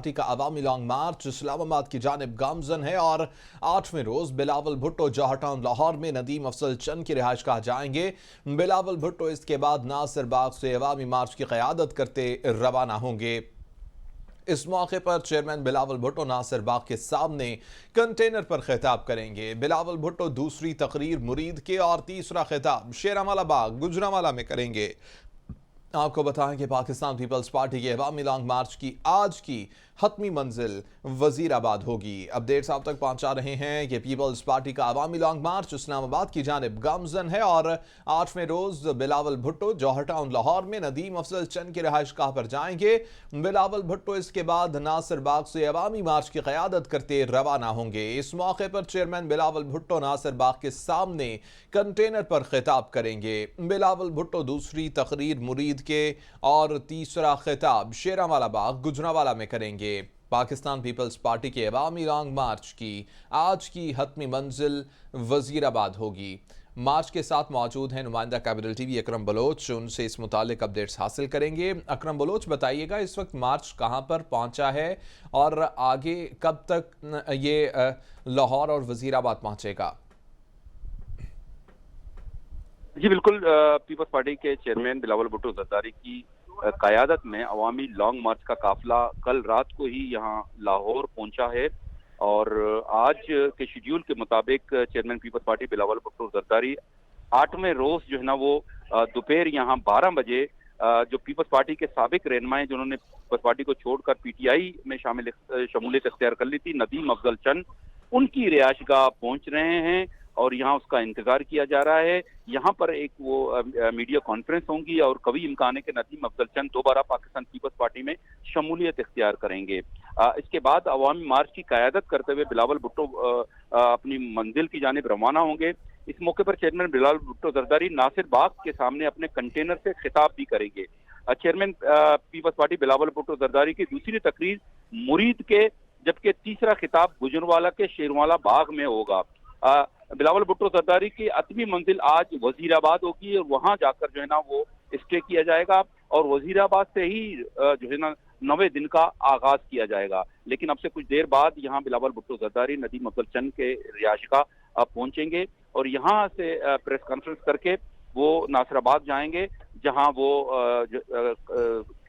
Party का अवामी long मार्च इस्लामाबाद की जानिब गामजन है और 8वें रोज बिलावल भुट्टो जौहर टाउन लाहौर में नदीम अफजल चंद की रिहाइश गाह जाएंगे। बिलावल भुट्टो इसके बाद नासिर बाग से अवामी मार्च की क़यादत करते रवाना होंगे। इस मौके पर चेयरमैन बिलावल भुट्टो नासिर बाग के सामने कंटेनर पर खिताब करेंगे। बिलावल भुट्टो दूसरी तकरीर मुरीद के और तीसरा खिताब शेरांवाला बाग गुजरांवाला में करेंगे। आपको बताएं कि पाकिस्तान पीपल्स पार्टी के अवामी लॉन्ग मार्च की आज की हतमी मंजिल वजीराबाद होगी। अपडेट्स आप तक पहुंचा रहे हैं कि पीपल्स पार्टी का अवामी लॉन्ग मार्च इस्लामाबाद की जानिब गामजन है और 8वें रोज बिलावल भुट्टो जौहर टाउन लाहौर में नदीम अफजल चंद की रिहाइश गाह पर जाएंगे। बिलावल भुट्टो इसके बाद नासिर बाग से अवामी मार्च की क़यादत करते रवाना होंगे। इस मौके पर चेयरमैन बिलावल भुट्टो नासिर बाग के सामने कंटेनर पर खिताब करेंगे। बिलावल भुट्टो दूसरी तकरीर मुरीद के और तीसरा खिताब शेरांवाला बाग गुजरांवाला में करेंगे। पाकिस्तान पीपल्स पार्टी के अवामी लॉन्ग मार्च की आज की हतमी मंजिल वजीराबाद होगी। मार्च के साथ मौजूद हैं नुमाइंदा कैपिटल टीवी अकरम बलोच, उनसे इस मुतालिक अपडेट्स हासिल करेंगे। अकरम बलोच, बताइएगा इस वक्त मार्च कहां पर पहुंचा है और आगे कब तक ये लाहौर और वजीराबाद पहुंचेगा? जी बिल्कुल, पीपल्स पार्टी के चेयरमैन बिलावल भुट्टो जरदारी की क़यादत में अवामी लॉन्ग मार्च का काफिला कल रात को ही यहाँ लाहौर पहुंचा है और आज के शेड्यूल के मुताबिक chairman peoples party Bilawal Bhutto Zardari 8वें रोज जो है ना वो दोपहर यहाँ 12 बजे जो पीपल्स पार्टी के साबिक रहनुमाएं जिन्होंने पीपल्स पार्टी को छोड़कर पीटीआई में शमूलियत इख्तियार कर ली थी, नदीम अफजल चंद, उनकी रिहाइशगाह पहुंच रहे हैं और यहाँ उसका इंतजार किया जा रहा है। यहाँ पर एक वो मीडिया कॉन्फ्रेंस होंगी और कभी इम्कान है कि नदीम अफजल चंद दोबारा पाकिस्तान पीपल्स पार्टी में शमूलियत इख्तियार करेंगे। इसके बाद अवामी मार्च की क़यादत करते हुए बिलावल भुट्टो अपनी मंजिल की जानिब रवाना होंगे। इस मौके पर चेयरमैन बिलावल भुट्टो जरदारी नासिर बाग के सामने अपने कंटेनर से खिताब भी करेंगे। Chairman peoples party Bilawal Bhutto Zardari की दूसरी तकरीर मुरीद के, जबकि तीसरा खिताब गुजरांवाला के शेरवाला बाग में होगा। बिलावल भुट्टो जरदारी की अतमी मंजिल आज वजीराबाद होगी और वहां जाकर जो है ना वो स्टे किया जाएगा और वजीराबाद से ही जो है ना 9वें दिन का आगाज किया जाएगा। लेकिन अब से कुछ देर बाद यहाँ बिलावल भुट्टो जरदारी नदीम अफजल चंद के रिहाइशगाह पहुंचेंगे और यहाँ से प्रेस कॉन्फ्रेंस करके वो नासिराबाद जाएंगे, जहां वो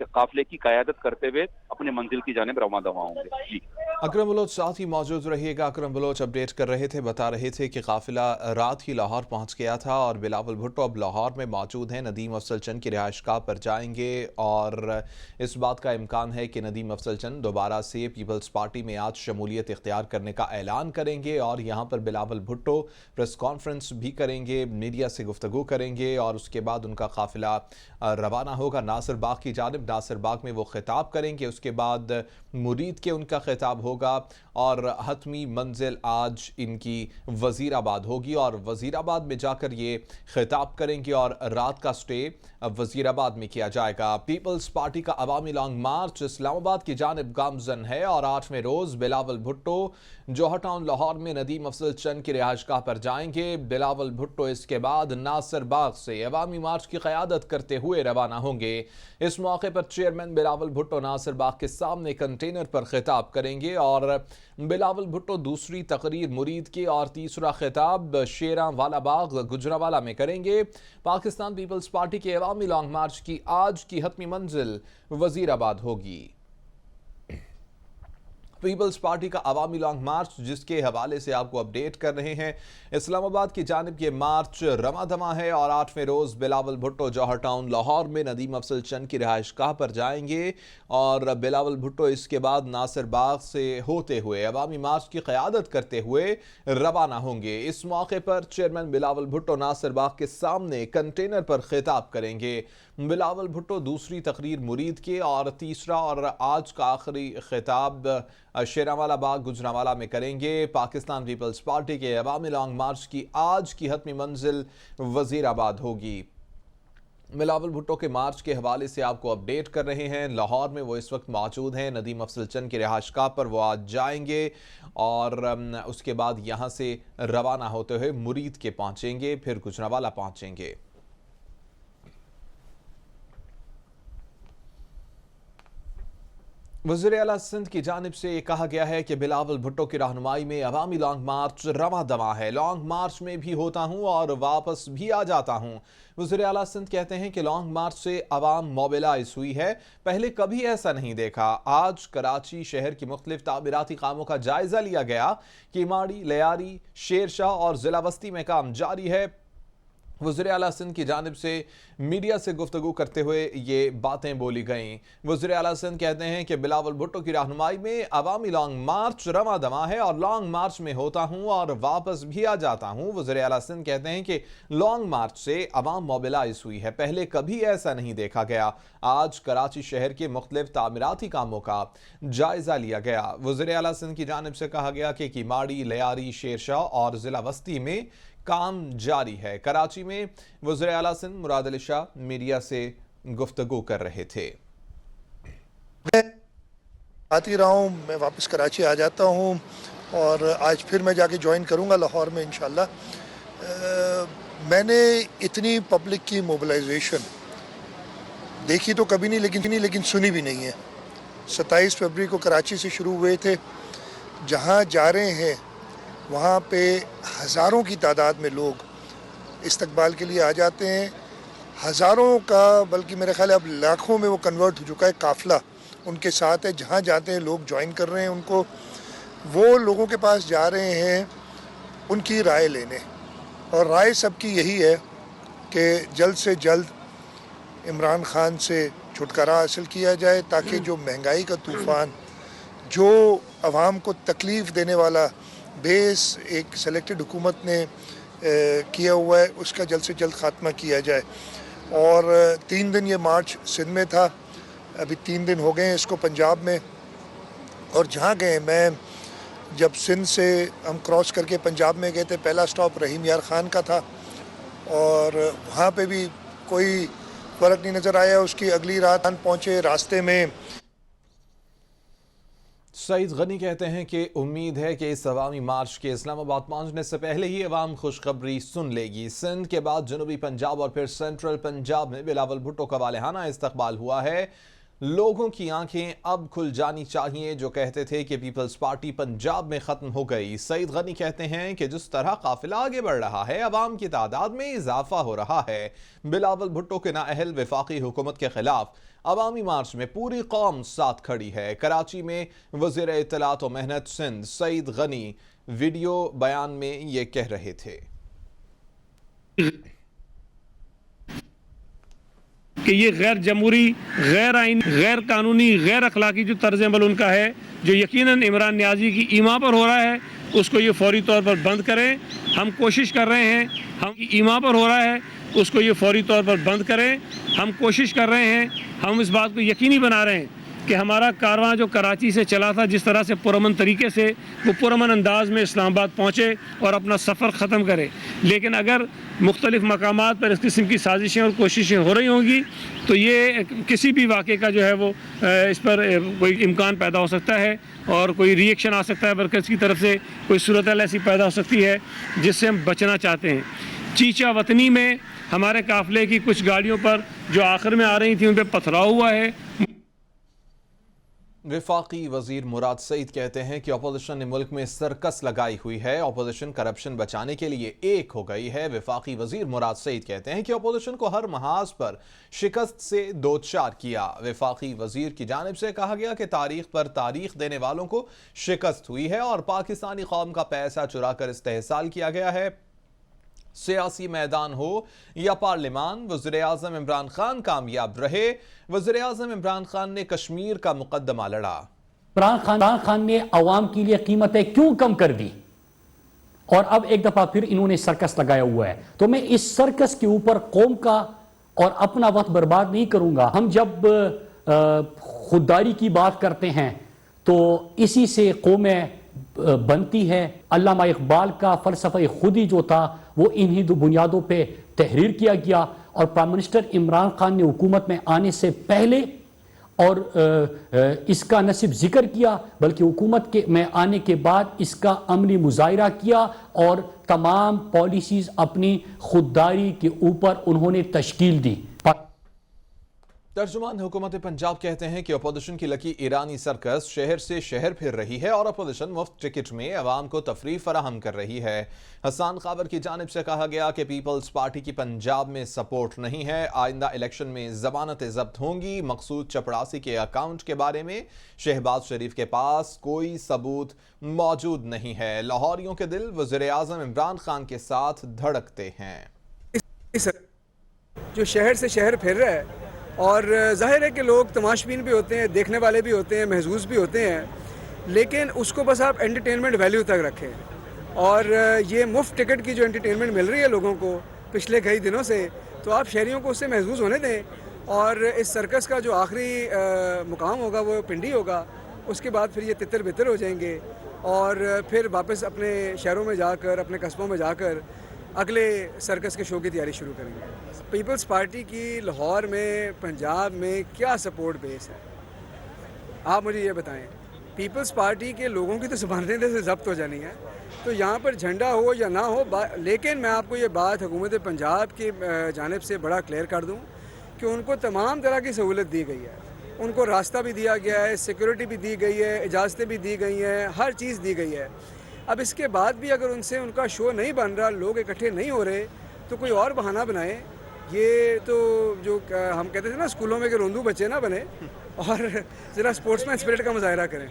काफिले की क़यादत करते हुए अपने मंजिल की जानिब रवाना होंगे। जी अकरम बलोच साथ ही मौजूद रहिएगा। अकरम बलोच अपडेट कर रहे थे, बता रहे थे कि काफिला रात ही लाहौर पहुंच गया था और बिलावल भुट्टो अब लाहौर में मौजूद हैं। नदीम अफजल चंद की रिहाइशगाह पर जाएंगे और इस बात का इम्कान है कि नदीम अफजल चंद दोबारा से पीपल्स पार्टी में आज शमूलियत इख्तियार करने का ऐलान करेंगे और यहाँ पर बिलावल भुट्टो प्रेस कॉन्फ्रेंस भी करेंगे, मीडिया से गुफ्तगू करेंगे और उसके बाद उनका काफिला रवाना होगा नासिर बाग की जानिब। नासिर बाग में वो खिताब करेंगे, उसके बाद मुरीद के उनका खिताब होगा और हतमी मंजिल आज इनकी वजीराबाद होगी और वजीराबाद में जाकर ये खिताब करेंगे और रात का स्टे वजीराबाद में किया जाएगा। पीपल्स पार्टी का अवामी लॉन्ग मार्च इस्लामाबाद की जानिब गामजन है और 8वें रोज बिलावल भुट्टो जौहर टाउन लाहौर में नदीम अफजल चंद की रिहाइशगाह पर जाएंगे। बिलावल भुट्टो इसके बाद नासिर बाग से अवामी मार्च की क़यादत करते हुए रवाना होंगे। इस मौके पर चेयरमैन बिलावल भुट्टो नासिर बाग के सामने कंटेनर पर खिताब करेंगे और बिलावल भुट्टो दूसरी तकरीर मुरीद के और तीसरा खिताब शेरांवाला बाग गुजरांवाला में करेंगे। पाकिस्तान पीपल्स पार्टी के अवामी लॉन्ग मार्च की आज की हतमी मंजिल वजीराबाद होगी। पीपल्स पार्टी का अवामी लॉन्ग मार्च जिसके हवाले से आपको अपडेट कर रहे हैं, इस्लामाबाद की जानिब ये मार्च रमाधमा है और 8वें रोज बिलावल भुट्टो जौहर टाउन लाहौर में नदीम अफजल चंद की रिहाइशगाह पर जाएंगे और बिलावल भुट्टो इसके बाद नासिर बाग से होते हुए अवामी मार्च की क़यादत करते हुए रवाना होंगे। इस मौके पर चेयरमैन बिलावल भुट्टो नासिर बाग के सामने कंटेनर पर खिताब करेंगे। बिलावल भुट्टो दूसरी तकरीर मुरीद के और तीसरा और आज का आखिरी खिताब शेरांवाला बाग गुजरांवाला में करेंगे। पाकिस्तान पीपल्स पार्टी के अवामी लॉन्ग मार्च की आज की हतमी मंजिल वजीराबाद होगी। बिलावल भुट्टो के मार्च के हवाले से आपको अपडेट कर रहे हैं। लाहौर में वो इस वक्त मौजूद हैं। नदीम अफजल चंद की रिहाइशगाह पर वो आज जाएंगे और उसके बाद यहाँ से रवाना होते हुए मुरीद के पहुँचेंगे, फिर गुजरांवाला पहुँचेंगे। वज़ीर आला सिंध की जानिब से ये कहा गया है कि बिलावल भुट्टो की रहनुमाई में अवामी लॉन्ग मार्च रवा दवा है। लॉन्ग मार्च में भी होता हूँ और वापस भी आ जाता हूँ। वज़ीर आला सिंध कहते हैं कि लॉन्ग मार्च से अवाम मोबिलाइज हुई है, पहले कभी ऐसा नहीं देखा। आज कराची शहर की मुख्तलिफ तामीराती कामों का जायजा लिया गया। कीमाड़ी, लियारी, शेरशाह और जिला बस्ती में काम जारी है। वज़ीर आला सिंध की जानिब से मीडिया से गुफ्तगू करते हुए ये बातें बोली गईं। वज़ीर आला सिंध कहते हैं कि बिलावल भुट्टो की रहनुमाई में अवामी लॉन्ग मार्च रवा दवा है और लॉन्ग मार्च में होता हूँ और वापस भी आ जाता हूँ। वज़ीर आला सिंध कहते हैं कि लॉन्ग मार्च से अवाम मोबिलाइज हुई है, पहले कभी ऐसा नहीं देखा गया। आज कराची शहर के मुख्तलिफ तामीराती कामों का जायजा लिया गया। वज़ीर आला सिंध की जानिब से कहा गया कि कीमाड़ी, लियारी, शेरशाह और जिला बस्ती में काम जारी है। कराची में वज़ीर आला सिंध मुराद अली शाह मीडिया से गुफ्तगू कर रहे थे। मैं आती रहा हूँ, मैं वापस कराची आ जाता हूँ और आज फिर मैं जाके ज्वाइन करूँगा लाहौर में इंशाल्लाह। मैंने इतनी पब्लिक की मोबिलाइजेशन देखी तो कभी नहीं, लेकिन सुनी भी नहीं है। 27 फरवरी को कराची से शुरू हुए थे। जहाँ जा रहे हैं वहाँ पे हज़ारों की तादाद में लोग इस्तकबाल के लिए आ जाते हैं। हज़ारों का, बल्कि मेरे ख्याल है अब लाखों में वो कन्वर्ट हो चुका है। काफ़िला उनके साथ है, जहाँ जाते हैं लोग ज्वाइन कर रहे हैं उनको। वो लोगों के पास जा रहे हैं उनकी राय लेने, और राय सबकी यही है कि जल्द से जल्द इमरान खान से छुटकारा हासिल किया जाए, ताकि जो महंगाई का तूफ़ान, जो आवाम को तकलीफ़ देने वाला बेस एक सेलेक्टेड हुकूमत ने किया हुआ है, उसका जल्द से जल्द ख़ात्मा किया जाए। और 3 दिन ये मार्च सिंध में था, अभी 3 दिन हो गए हैं इसको पंजाब में। और जहाँ गए, मैं जब सिंध से हम क्रॉस करके पंजाब में गए थे, पहला स्टॉप रहीम यार ख़ान का था और वहाँ पे भी कोई फ़र्क नहीं नज़र आया। उसकी अगली रात पहुँचे, रास्ते में सईद गनी कहते हैं कि उम्मीद है कि इस अवामी मार्च के इस्लामाबाद पहुंचने से पहले ही अवाम खुशखबरी सुन लेगी। सिंध के बाद जनूबी पंजाब और फिर सेंट्रल पंजाब में बिलावल भुट्टो का वालेहाना इस्तकबाल हुआ है। लोगों की आंखें अब खुल जानी चाहिए जो कहते थे कि पीपल्स पार्टी पंजाब में ख़त्म हो गई। सईद गनी कहते हैं कि जिस तरह काफिला आगे बढ़ रहा है, अवाम की तादाद में इजाफा हो रहा है। बिलावल भुट्टो के नाअहल वफाकी हुकूमत के खिलाफ अवामी मार्च में पूरी कौम साथ खड़ी है। कराची में वज़ीर इत्तलात व मेहनत सिंध सईद गनी वीडियो बयान में ये कह रहे थे कि ये गैर जमहूरी, गैर आइन, गैर कानूनी, गैर अखलाकी जो तर्ज अमल उनका है, जो यकीनन इमरान नियाज़ी की ईमा पर हो रहा है, उसको ये फौरी तौर पर बंद करें। हम कोशिश कर रहे हैं, हम ईमा पर हो रहा है, उसको ये फौरी तौर पर बंद करें। हम कोशिश कर रहे हैं, हम इस बात को यकीनी बना रहे हैं कि हमारा कारवां जो कराची से चला था, जिस तरह से पुरअमन तरीके से वो पुरअमन अंदाज में इस्लामाबाद पहुँचे और अपना सफ़र ख़त्म करे। लेकिन अगर मुख्तलिफ मकामात पर इस किस्म की साजिशें और कोशिशें हो रही होंगी तो ये किसी भी वाक़े का जो है वो इस पर कोई इम्कान पैदा हो सकता है और कोई रिएक्शन आ सकता है मरकज़ की तरफ से, कोई सूरत ऐसी पैदा हो सकती है जिससे हम बचना चाहते हैं। चीचा वतनी में हमारे काफ़िले की कुछ गाड़ियों पर जो आखिर में आ रही थी उन पर पथराव हुआ है। वफाकी वजीर मुराद सईद कहते हैं कि अपोजिशन ने मुल्क में सर्कस लगाई हुई है, अपोजिशन करप्शन बचाने के लिए एक हो गई है। वफाकी वजीर मुराद सईद कहते हैं कि अपोजिशन को हर महाज पर शिकस्त से दो चार किया। वफाकी वजीर की जानिब से कहा गया कि तारीख पर तारीख देने वालों को शिकस्त हुई है और पाकिस्तानी कौम का पैसा चुरा कर इस्तेहसाल किया गया है। सियासी मैदान हो या पार्लिमान, वज़ीर आज़म इमरान खान कामयाब रहे। वज़ीर आज़म इमरान खान ने कश्मीर का मुकदमा लड़ा। इमरान खान ने अवाम के लिए कीमतें क्यों कम कर दी और अब एक दफा फिर इन्होंने सर्कस लगाया हुआ है। तो मैं इस सर्कस के ऊपर कौम का और अपना वक्त बर्बाद नहीं करूंगा। हम जब खुददारी की बात करते हैं तो इसी से कौमें बनती है। अल्लामा इकबाल का फ़लसफ़ा खुदी जो था वो इन्हीं दो बुनियादों पे तहरीर किया गया और प्राइम मिनिस्टर इमरान खान ने हुकूमत में आने से पहले और इसका न सिर्फ जिक्र किया बल्कि हुकूमत के में आने के बाद इसका अमली मुजाहिरा किया और तमाम पॉलिसीज़ अपनी खुददारी के ऊपर उन्होंने तश्कील दी। तर्जुमान हुकूमत पंजाब कहते हैं कि अपोजिशन की लकी ईरानी सर्कस शहर से शहर फिर रही है और अपोजिशन मुफ्त टिकट में अवाम को तफरीह फराहम कर रही है। हसन काबर की जानिब से कहा गया कि पीपल्स पार्टी की पंजाब में सपोर्ट नहीं है। आइंदा इलेक्शन में जमानतें जब्त होंगी। मकसूद चपड़ासी के अकाउंट के बारे में शहबाज शरीफ के पास कोई सबूत मौजूद नहीं है। लाहौरियों के दिल वज़ीर आज़म इमरान खान के साथ धड़कते हैं। जो शहर से शहर फिर रहा है और जाहिर है कि लोग तमाशबीन भी होते हैं, देखने वाले भी होते हैं, महजूज भी होते हैं, लेकिन उसको बस आप एंटरटेनमेंट वैल्यू तक रखें। और ये मुफ्त टिकट की जो एंटरटेनमेंट मिल रही है लोगों को पिछले कई दिनों से, तो आप शहरियों को उससे महजूज होने दें। और इस सर्कस का जो आखिरी मुकाम होगा वो पिंडी होगा। उसके बाद फिर ये तितर बितर हो जाएंगे और फिर वापस अपने शहरों में जाकर, अपने कस्बों में जाकर अगले सर्कस के शो की तैयारी शुरू करेंगे। पीपल्स पार्टी की लाहौर में, पंजाब में क्या सपोर्ट बेस है, आप मुझे ये बताएं। पीपल्स पार्टी के लोगों की तो ज़बानें से जब्त हो जानी है, तो यहाँ पर झंडा हो या ना हो, लेकिन मैं आपको ये बात हुकूमत पंजाब की जानिब से बड़ा क्लियर कर दूँ कि उनको तमाम तरह की सहूलत दी गई है। उनको रास्ता भी दिया गया है, सिक्योरिटी भी दी गई है, इजाज़तें भी दी गई हैं, हर चीज़ दी गई है। अब इसके बाद भी अगर उनसे उनका शो नहीं बन रहा, लोग इकट्ठे नहीं हो रहे, तो कोई और बहाना बनाए। ये तो जो हम कहते थे ना स्कूलों में कि रोंदू बच्चे ना बने और ज़रा स्पोर्ट्समैन स्पिरिट का मुजाहरा करें।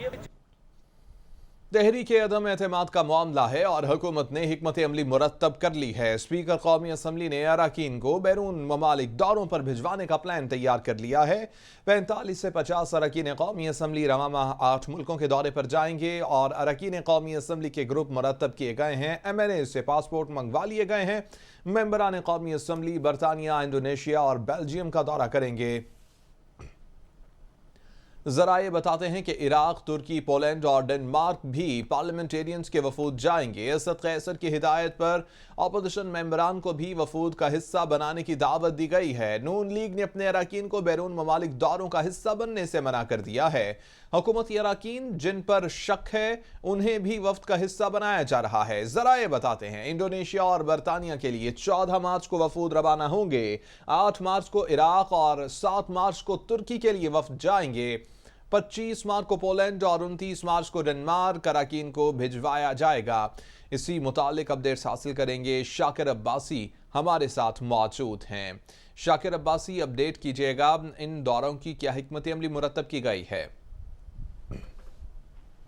तहरीक अदम एतमाद का मामला है और हुकूमत ने हिकमत अमली मुरतब कर ली है। स्पीकर कौमी असम्बली ने अरकान को बैरून ममालिक दौरों पर भिजवाने का प्लान तैयार कर लिया है। 45 से 50 अरकान कौमी असम्बली रवा माह 8 मुल्कों के दौरे पर जाएंगे और अरकान कौमी असम्बली के ग्रुप मुरतब किए गए हैं। MNA से पासपोर्ट मंगवा लिए गए हैं। मेंबरान कौमी असम्बली बरतानिया, इंडोनेशिया और बेल्जियम का दौरा करेंगे। जराए बताते हैं कि इराक, तुर्की, पोलैंड और डेनमार्क भी पार्लियामेंटेरियंस के वफूद जाएंगे। असद कैसर की हिदायत पर अपोजिशन मेंबरान को भी वफूद का हिस्सा बनाने की दावत दी गई है। नून लीग ने अपने अरकान को बैरून ममालिक दौरों का हिस्सा बनने से मना कर दिया है। हुकूमती अरकान जिन पर शक है उन्हें भी वफ्द का हिस्सा बनाया जा रहा है। जराए बताते हैं इंडोनेशिया और बरतानिया के लिए 14 मार्च को वफूद रवाना होंगे। 8 मार्च को इराक और 7 मार्च को तुर्की के लिए वफ्द जाएंगे। 25 मार्च को पोलैंड और 29 मार्च को डेनमार्क अरकान को भिजवाया जाएगा। इसी मुतालिक अपडेट्स हासिल करेंगे। शाकिर अब्बासी हमारे साथ मौजूद हैं। शाकिर अब्बासी, अपडेट कीजिएगा, इन दौरों की क्या हिकमत अमली मुरतब की गई है?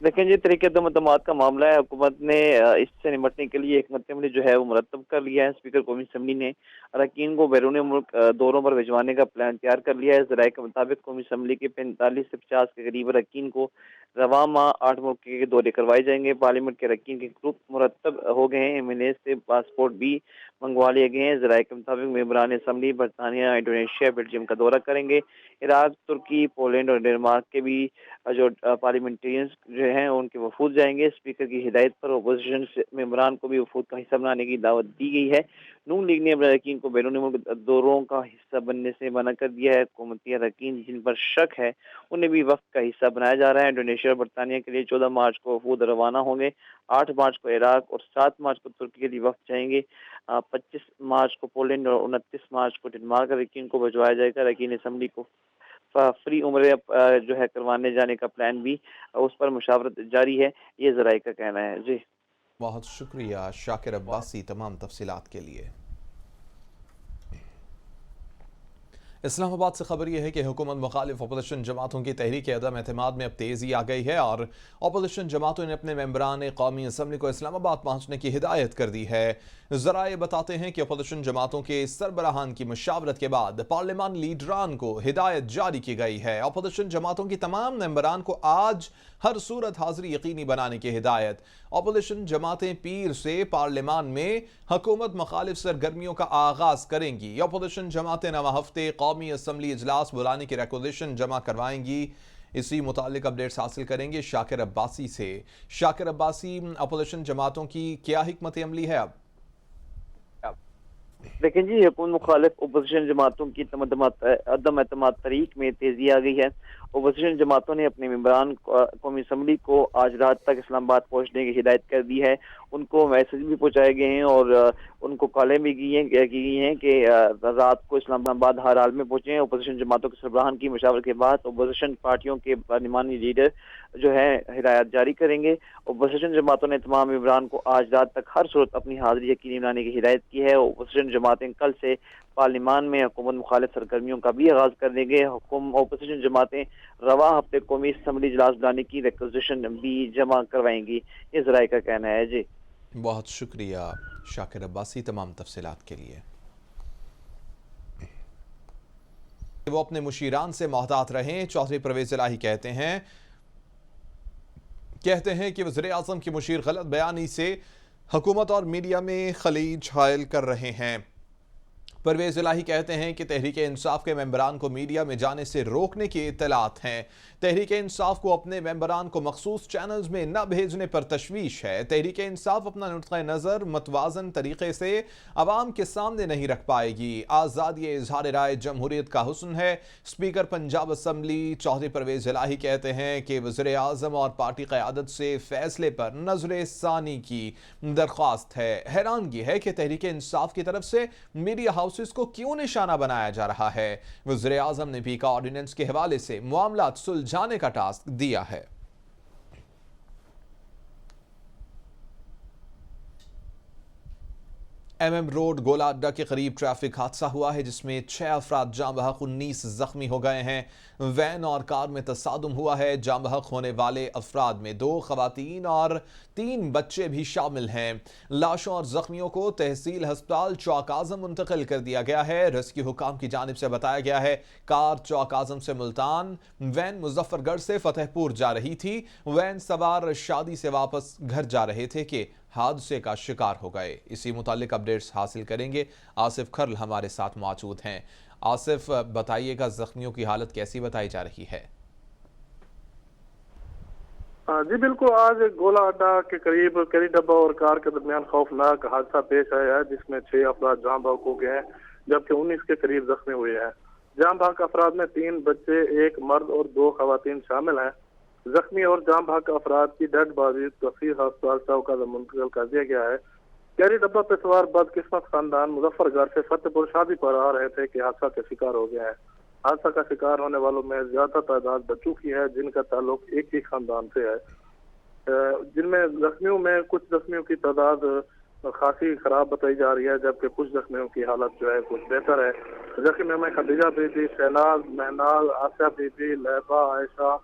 देखें जी, तरीके दमाद का मामला है। हुकूमत ने इससे निपटने के लिए हिकमत अमली जो है वो मुरतब कर लिया है। स्पीकर कौमी असम्बली ने अरकान को बैरून मुल्क दौरों पर भिजवाने का प्लान तैयार कर लिया है। ज़राए के मुताबिक कौमी असम्बली के 45 से 50 के करीब अरकान को रवा माह 8 मुल्क के दौरे करवाए जाएंगे। पार्लियामेंट के अरकान के ग्रुप मुरतब हो गए हैं। MNA से पासपोर्ट भी मंगवा लिए गए हैं। ज़राए के मुताबिक मेंबरान असम्बली बरतानिया, इंडोनेशिया, बेल्जियम का दौरा करेंगे। इराक, तुर्की, पोलैंड और डेनमार्क के भी जो पार्लियामेंटेरियंस जो हैं उनके वफूद जाएंगे। स्पीकर की हिदायत पर अपोजिशन मेंबरान को भी वफूद का हिस्सा बनाने की दावत दी गई है। नून लीग ने अरकान को बैरून मुल्क दौरों का हिस्सा बनने से मना कर दिया है। हुकूमती अरकान जिन पर शक है उन्हें भी वक्त का हिस्सा बनाया जा रहा है। इंडोनेशिया और बरतानिया के लिए 14 मार्च को वफूद रवाना होंगे। 8 मार्च को इराक और 7 मार्च को तुर्की के लिए वक्त जाएंगे। 25 मार्च को पोलैंड और 29 मार्च को डेनमार्क अरकान को भिजवाया जाएगा। अरकान असम्बली को फ्री उम्र जो है करवाने जाने का प्लान भी उस पर मुशावरत जारी है, ये ज़राए का कहना है। जी, बहुत शुक्रिया शाकिर अब्बासी तमाम तफसीलात के लिए। इस्लामाबाद से खबर यह है कि हुकूमत मुखालिफ अपोजिशन जमातों की तहरीक अदम एतमाद में अब तेज़ी आ गई है और अपोजिशन जमातों ने अपने मेंबरान कौमी असम्बली को इस्लामाबाद पहुंचने की हिदायत कर दी है। ज़राए बताते हैं कि अपोजिशन जमातों के सरबराहान की मुशावरत के बाद पार्लियामान लीडरान को हिदायत जारी की गई है। अपोजिशन जमातों की तमाम मेंबरान को आज हर सूरत हाजिरी यकीनी बनाने की हिदायत। अपोजिशन जमातें पीर से पार्लियामान में हुकूमत मुखालिफ सरगर्मियों का आगाज करेंगी। अपोजिशन जमातें नवा हफ्ते कौमी असम्बली इजलास बुलाने की रिक्वेजिशन जमा करवाएंगी। इसी मुतालिक अपडेट्स हासिल करेंगे शाकिर अब्बासी से। शाकिर अब्बासी, अपोजिशन जमातों की क्या हिकमत अमली है? अब देखें जी, हुकूमत मुखालिफ अपोजिशन जमातों की अदम एतमाद तरीक में तेजी आ गई है ओपोजिशन जमातों ने अपने मेंबरान कौमी असम्बली को आज रात तक इस्लामाबाद पहुंचने की हिदायत कर दी है। उनको मैसेज भी पहुंचाए गए हैं और उनको कॉलें भी की गई हैं कि रात को इस्लामाबाद हर हाल में पहुंचे। ओपोजिशन जमातों के सरबराहान की मशावरत के बाद ओपोजिशन पार्टियों के पार्लिमानी लीडर जो है हिदायत जारी करेंगे। ओपोजिशन जमातों ने तमाम मेंबरान को आज रात तक हर सूरत अपनी हाजिरी यकीनी बनाने की हिदायत की है। ओपोजिशन जमातें कल से पार्लिमान में हुकूमत मुखालिफ सरगर्मियों का भी आगाज कर देंगे। ओपोजिशन जमातें रवा हफ्ते कौमी असम्बली इजलास बुलाने की रिक्वेजिशन भी जमा करवाएंगी, ये ज़राए का कहना है। जी बहुत शुक्रिया शाकिर अब्बासी तमाम तफसीलात के लिए। वो अपने मुशीरान से मोहतात रहें, चौधरी परवेज इलाही कहते हैं कि वज़ीर आज़म की मुशीर गलत बयानी से हुकूमत और मीडिया में खलीज हायल कर रहे हैं। परवेज इलाही कहते हैं कि तहरीक इंसाफ के मेंबरान को मीडिया में जाने से रोकने की इत्तलात हैं। तहरीक इंसाफ को अपने मेंबरान को मखसूस चैनल्स में न भेजने पर तशवीश है। तहरीक इंसाफ अपना नुक्ता नज़र मतवाजन तरीके से अवाम के सामने नहीं रख पाएगी। आज़ादी इजहार राय जमहूरियत का हुस्न है। स्पीकर पंजाब असम्बली चौधरी परवेज इलाही कहते हैं कि वज़ीर आज़म और पार्टी क़यादत से फैसले पर नजर सानी की दरख्वास्त है। हैरानगी है कि तहरीक इंसाफ की तरफ से मीडिया हाउस को क्यों निशाना बनाया जा रहा है। वज़ीर आज़म ने पीका ऑर्डिनेंस के हवाले से मामला सुलझाने का टास्क दिया है। MM रोड गोला अड्डा के करीब ट्रैफिक हादसा हुआ है जिसमें 6 अफराद जाँ बहक 19 जख्मी हो गए हैं। वैन और कार में तसादुम हुआ है। जाँ बहक होने वाले अफराद में 2 खवातीन और 3 बच्चे भी शामिल हैं। लाशों और जख्मियों को तहसील अस्पताल चौक आज़म मुंतकिल कर दिया गया है। रेस्क्यू हुकाम की जानिब से बताया गया है कार चौक आज़म से मुल्तान, वैन मुजफ्फरगढ़ से फतेहपुर जा रही थी। वैन सवार शादी से वापस घर जा रहे थे कि हादसे का शिकार हो गए। इसी मुतालिक अपडेट्स हासिल करेंगे। आसिफ खरल हमारे साथ मौजूद हैं। आसिफ, बताइएगा जख्मियों की हालत कैसी बताई जा रही है? जी बिल्कुल, आज गोला अड्डा के करीब कैरी डब्बा और कार के दरमियान खौफनाक हादसा पेश आया है जिसमें 6 अफराद जाँ बहक हो गए हैं जबकि 19 के करीब जख्मी हुए हैं। जाँ बहक अफराद में 3 बच्चे, 1 मर्द और 2 खवातीन शामिल हैं। जख्मी और जाँ बहक अफराद की डेड बॉडी तहसील अस्पताल चौक आज़म मुंतकिल कर दिया गया है। कैरी डब्बा पे सवार बदकिस्मत खानदान मुजफ्फरगढ़ से फतेहपुर शादी पर आ रहे थे कि हादसा का शिकार हो गया है। हादसा का शिकार होने वालों में ज्यादा तादाद बच्चों की है जिनका ताल्लुक एक ही खानदान से है। जिनमें जख्मियों में कुछ जख्मियों की तादाद खासी खराब बताई जा रही है जबकि कुछ जख्मियों की हालत जो है कुछ बेहतर है। जख्मियों में खदीजा बीबी, शहनाज, महनाज, आसिया बीबी, लहबा, आयशा,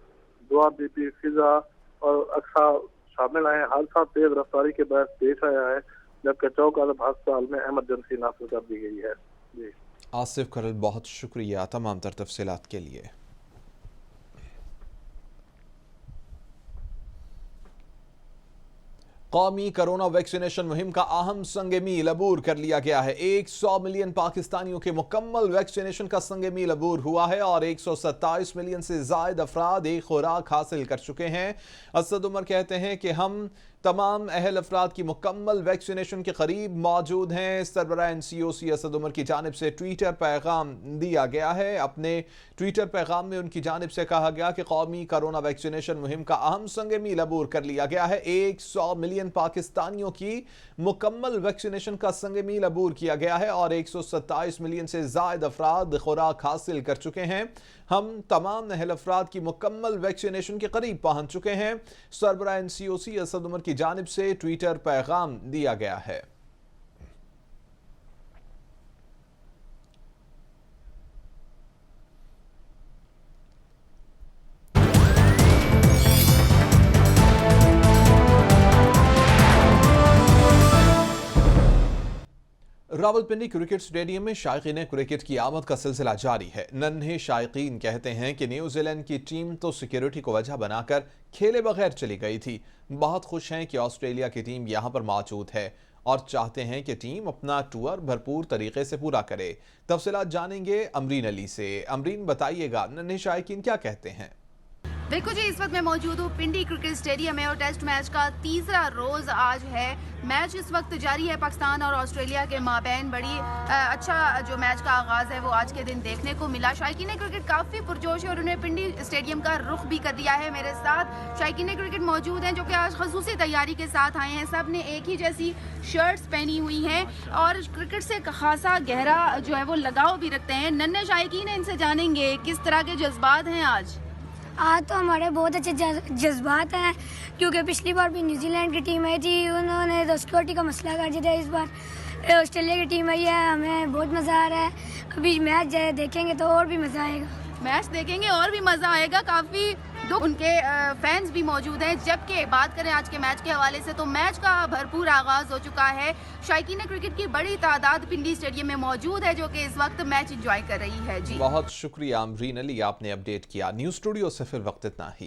दुआ बीबी, फिजा और अक्सा शामिल हैं। हादसा तेज रफ्तारी के बाद पेश आया है जबकि चौक आज़म अस्पताल में इमरजेंसी नाफिज कर दी गई है। जी आसिफ खरल, बहुत शुक्रिया तमाम तर तफसीलात के लिए। कौमी कोरोना वैक्सीनेशन मुहिम का अहम संग मील अबूर कर लिया गया है। 100 मिलियन पाकिस्तानियों के मुकम्मल वैक्सीनेशन का संग मील अबूर हुआ है और 127 मिलियन से ज्यादा अफराद एक खुराक हासिल कर चुके हैं। असद उमर कहते हैं कि हम तमाम अहल अफराद की मुकम्मल वैक्सीनेशन के करीब मौजूद हैं। सरबराह NCOC असद उमर की जानिब से ट्विटर पैगाम दिया गया है। अपने ट्विटर पैगाम में उनकी जानिब से कहा गया कि कौमी कोरोना वैक्सीनेशन मुहिम का अहम संग मील अबूर कर लिया गया है। 100 मिलियन पाकिस्तानियों की मुकम्मल वैक्सीनेशन का संग मील अबूर किया गया है और 127 मिलियन से ज्यादा अफराद खुराक हासिल कर चुके हैं। हम तमाम अहल अफराद की मुकम्मल वैक्सीनेशन के करीब पहुंच चुके हैं। सरबराह NCOC असद उमर की जानिब से ट्विटर पैगाम दिया गया है। रावलपिंडी क्रिकेट स्टेडियम में शायकीन क्रिकेट की आमद का सिलसिला जारी है। नन्हे शायकीन कहते हैं कि न्यूजीलैंड की टीम तो सिक्योरिटी को वजह बनाकर खेले बगैर चली गई थी। बहुत खुश हैं कि ऑस्ट्रेलिया की टीम यहां पर मौजूद है और चाहते हैं कि टीम अपना टूर भरपूर तरीके से पूरा करे। तफसीलात जानेंगे अमरीन अली से। अमरीन, बताइएगा नन्हे शायकीन क्या कहते हैं? बिल्कुल जी, इस वक्त मैं मौजूद हूँ पिंडी क्रिकेट स्टेडियम में और टेस्ट मैच का तीसरा रोज आज है। मैच इस वक्त जारी है पाकिस्तान और ऑस्ट्रेलिया के माबैन। बड़ी अच्छा जो मैच का आगाज है वो आज के दिन देखने को मिला। शायकीन क्रिकेट काफ़ी पुरजोश है और उन्हें पिंडी स्टेडियम का रुख भी कर दिया है। मेरे साथ शायकीन क्रिकेट मौजूद हैं जो कि आज खसूसी तैयारी के साथ आए हैं। सब ने एक ही जैसी शर्ट्स पहनी हुई हैं और क्रिकेट से खासा गहरा जो है वो लगाव भी रखते हैं। नन्हे शायकीन है, इनसे जानेंगे किस तरह के जज्बात हैं आज। आज तो हमारे बहुत अच्छे जज्बात हैं क्योंकि पिछली बार भी न्यूजीलैंड की टीम आई थी, उन्होंने तो सिक्योरिटी का मसला कर दिया था। इस बार ऑस्ट्रेलिया की टीम आई है, हमें बहुत मज़ा आ रहा है। अभी मैच देखेंगे तो और भी मज़ा आएगा। मैच देखेंगे और भी मज़ा आएगा। काफ़ी उनके फैंस भी मौजूद हैं। जबकि बात करें आज के मैच के हवाले से तो मैच का भरपूर आगाज़ हो चुका है। शायकीन क्रिकेट की बड़ी तादाद पिंडी स्टेडियम में मौजूद है जो कि इस वक्त मैच एंजॉय कर रही है। जी बहुत शुक्रिया अमरीन अली, आपने अपडेट किया। न्यूज़ स्टूडियो से फिर वक्त इतना ही।